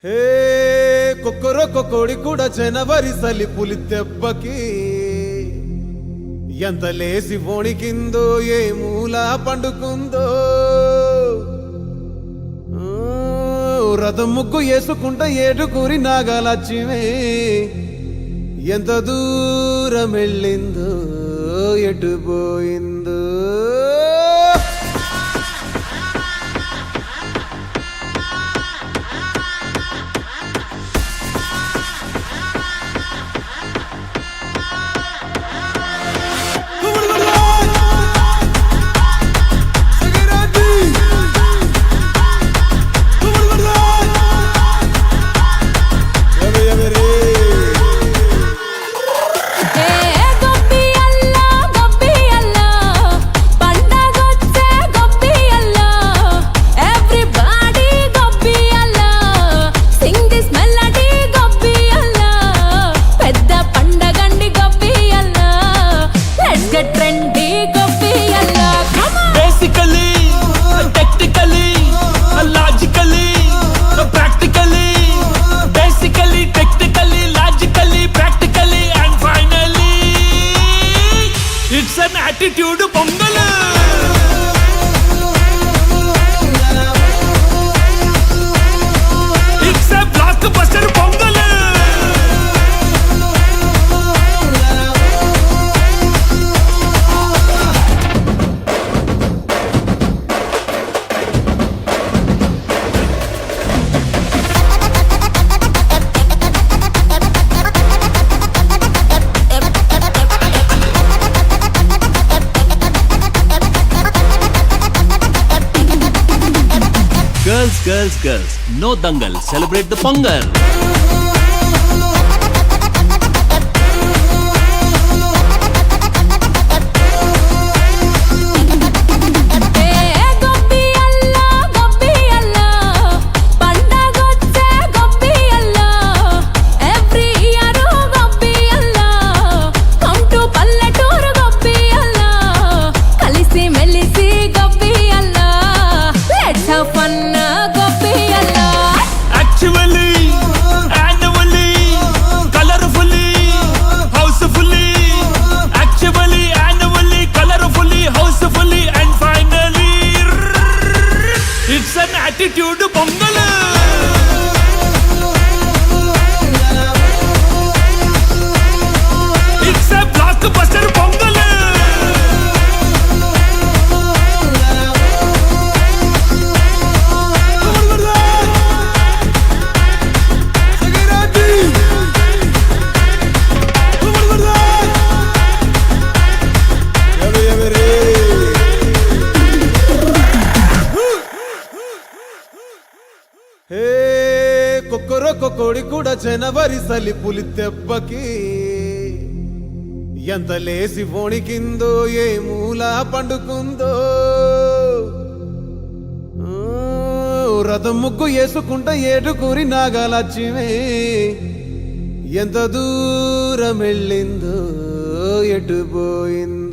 హే కొక్కరొక్క కోడి కూడా జనవరి సలి పులి దెబ్బకి ఎంత లేసి వణికిందో ఏ మూల పండుకుందో రథం ముగ్గు వేసుకుంట ఏడుకూరి నాగలక్ష్మి ఎంత దూరం వెళ్ళిందో ఎటు పోయిందో attitude pongal it's a blockbuster pongal Girls, no dangal, celebrate the Pongal. Attitude pongal it's a blockbuster pongal హే కొక్కరొక్క కోడి కూడా జనవరి సలి పులి దెబ్బకి ఎంత లేసి వణికిందో ఏ మూల పండుకుందో రథం ముగ్గు వేసుకుంట ఏడుకూరి నాగలక్ష్మి ఎంత దూరం వెళ్ళిందో ఎటు పోయిందో